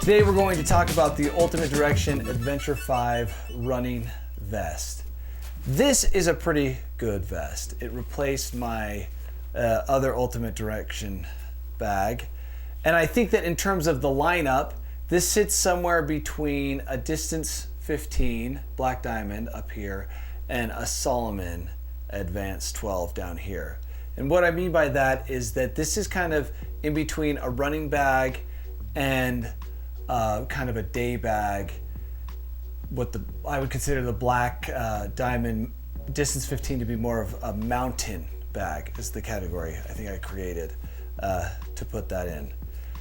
Today we're going to talk about the Ultimate Direction Adventure 5 running vest. This is a pretty good vest. It replaced my other Ultimate Direction bag. And I think that in terms of the lineup, this sits somewhere between a Distance 15 Black Diamond up here and a Salomon Advanced 12 down here. And what I mean by that is that this is kind of in between a running bag and kind of a day bag. I would consider the Black Diamond Distance 15 to be more of a mountain bag is the category I think I created to put that in.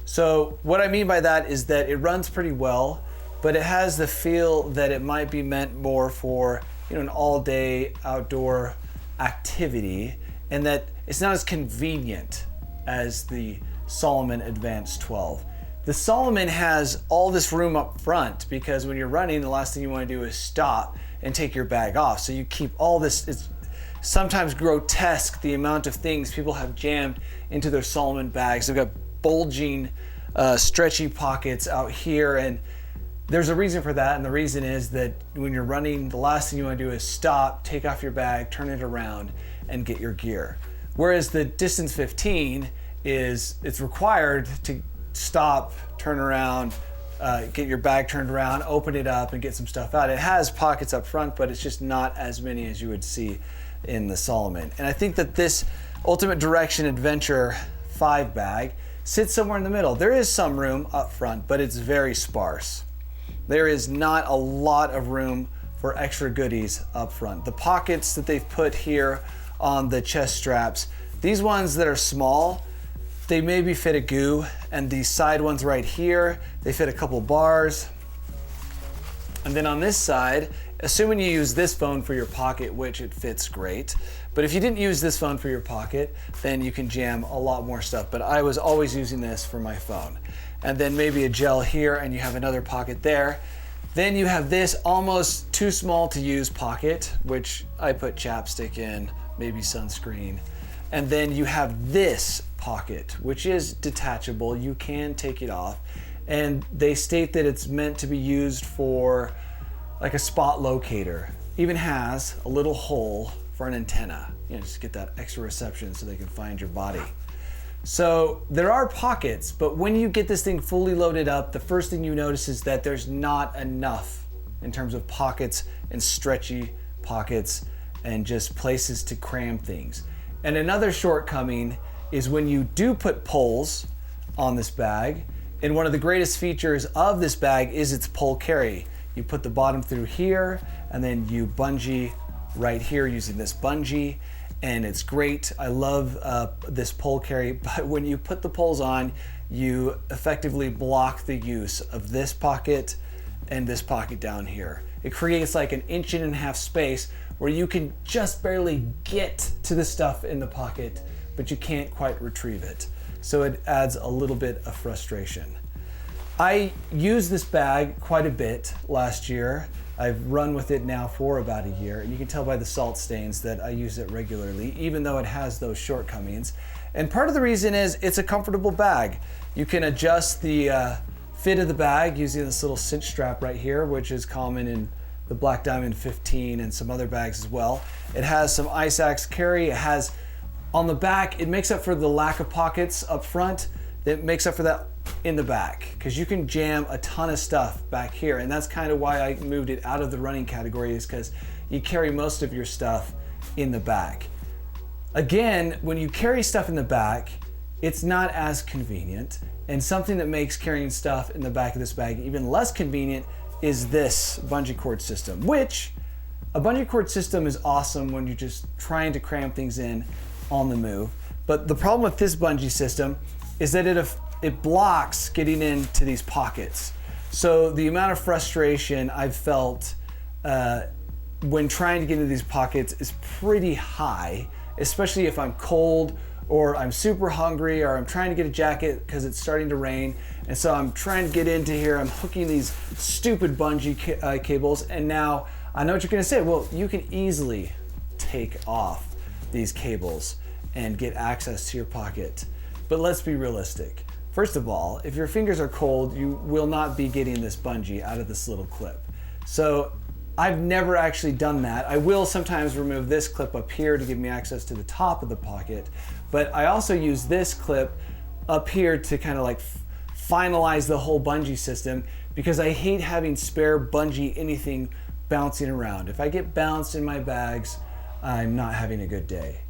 So what I mean by that is that it runs pretty well, but it has the feel that it might be meant more for an all-day outdoor activity, and that it's not as convenient as the Salomon Advanced 12. The Salomon has all this room up front because when you're running, the last thing you want to do is stop and take your bag off. So you keep all this. It's sometimes grotesque the amount of things people have jammed into their Salomon bags. They've got bulging, stretchy pockets out here, and there's a reason for that. And the reason is that when you're running, the last thing you want to do is stop, take off your bag, turn it around, and get your gear. Whereas the Distance 15 it's required to stop, turn around, get your bag turned around, open it up, and get some stuff out. It has pockets up front, but it's just not as many as you would see in the Salomon. And I think that this Ultimate Direction Adventure 5 bag sits somewhere in the middle. There is some room up front, but it's very sparse. There is not a lot of room for extra goodies up front. The pockets that they've put here on the chest straps, these ones that are small, they maybe fit a goo, and these side ones right here, they fit a couple bars. And then on this side, assuming you use this phone for your pocket, which it fits great, but if you didn't use this phone for your pocket, then you can jam a lot more stuff. But I was always using this for my phone. And then maybe a gel here, and you have another pocket there. Then you have this almost too small to use pocket, which I put chapstick in, maybe sunscreen. And then you have this pocket, which is detachable. You can take it off. And they state that it's meant to be used for like a spot locator. Even has a little hole for an antenna, just to get that extra reception so they can find your body. So there are pockets, but when you get this thing fully loaded up, the first thing you notice is that there's not enough in terms of pockets and stretchy pockets and just places to cram things. And another shortcoming is when you do put poles on this bag, and one of the greatest features of this bag is its pole carry. You put the bottom through here, and then you bungee right here using this bungee, and it's great. I love this pole carry, but when you put the poles on, you effectively block the use of this pocket and this pocket down here. It creates like an 1.5 inch space where you can just barely get to the stuff in the pocket, but you can't quite retrieve it. So it adds a little bit of frustration. I used this bag quite a bit last year. I've run with it now for about a year, and you can tell by the salt stains that I use it regularly, even though it has those shortcomings. And part of the reason is it's a comfortable bag. You can adjust the fit of the bag using this little cinch strap right here, which is common in the Black Diamond 15 and some other bags as well. It has some ice axe carry. It has on the back, it makes up for the lack of pockets up front. It makes up for that in the back, because you can jam a ton of stuff back here, and that's kind of why I moved it out of the running category, is because you carry most of your stuff in the back. Again, when you carry stuff in the back, it's not as convenient, and something that makes carrying stuff in the back of this bag even less convenient is this bungee cord system, which a bungee cord system is awesome when you're just trying to cram things in on the move. But the problem with this bungee system is that it blocks getting into these pockets. So the amount of frustration I've felt when trying to get into these pockets is pretty high, especially if I'm cold or I'm super hungry or I'm trying to get a jacket because it's starting to rain. And so I'm trying to get into here, I'm hooking these stupid bungee cables, and now I know what you're gonna say. Well, you can easily take off these cables and get access to your pocket. But let's be realistic. First of all, if your fingers are cold, you will not be getting this bungee out of this little clip. So I've never actually done that. I will sometimes remove this clip up here to give me access to the top of the pocket, but I also use this clip up here to kind of like finalize the whole bungee system, because I hate having spare bungee anything bouncing around. If I get bounced in my bags, I'm not having a good day.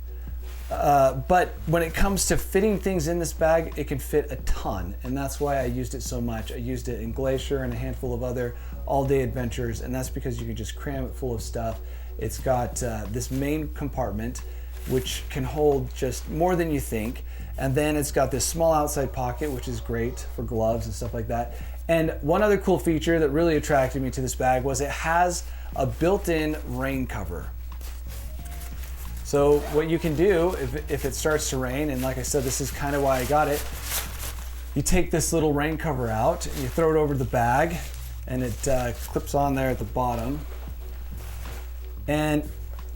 But when it comes to fitting things in this bag, it can fit a ton, and that's why I used it so much. I used it in Glacier and a handful of other all-day adventures, and that's because you can just cram it full of stuff. It's got this main compartment, which can hold just more than you think, and then it's got this small outside pocket, which is great for gloves and stuff like that. And one other cool feature that really attracted me to this bag was it has a built-in rain cover. So what you can do if it starts to rain, and like I said, this is kind of why I got it, you take this little rain cover out and you throw it over the bag, and it clips on there at the bottom and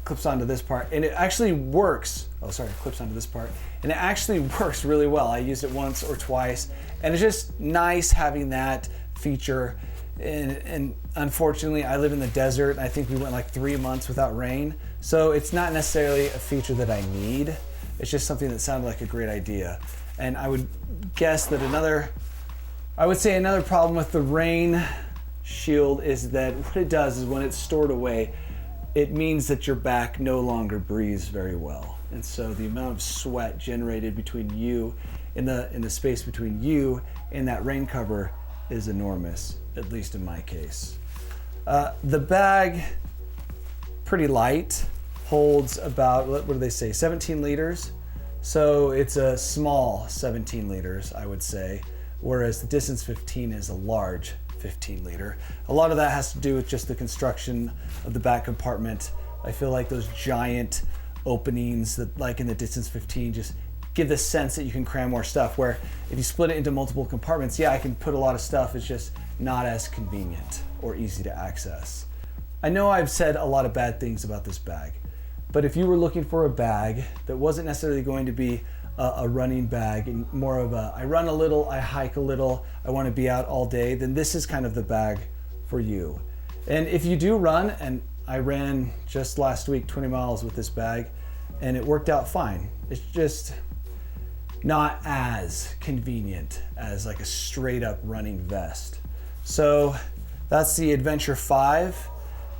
clips onto this part, and it actually works. Oh, sorry, it clips onto this part, and it actually works really well. I used it once or twice, and it's just nice having that feature. And unfortunately, I live in the desert. I think we went like 3 months without rain. So it's not necessarily a feature that I need. It's just something that sounded like a great idea. And I would guess that another problem with the rain shield is that what it does is when it's stored away, it means that your back no longer breathes very well. And so the amount of sweat generated between you, in the space between you and that rain cover, is enormous, at least in my case. The bag, pretty light, holds about, what do they say, 17 liters? So it's a small 17 liters, I would say, whereas the Distance 15 is a large 15 liter. A lot of that has to do with just the construction of the back compartment. I feel like those giant openings that, like in the Distance 15, just give the sense that you can cram more stuff, where if you split it into multiple compartments, yeah, I can put a lot of stuff, it's just not as convenient or easy to access. I know I've said a lot of bad things about this bag, but if you were looking for a bag that wasn't necessarily going to be a running bag and more of a, I run a little, I hike a little, I want to be out all day, then this is kind of the bag for you. And if you do run, and I ran just last week 20 miles with this bag, and it worked out fine. It's just not as convenient as like a straight up running vest. So that's the Adventure 5,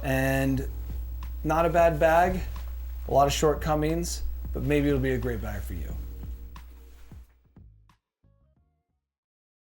and not a bad bag, a lot of shortcomings, but maybe it'll be a great bag for you.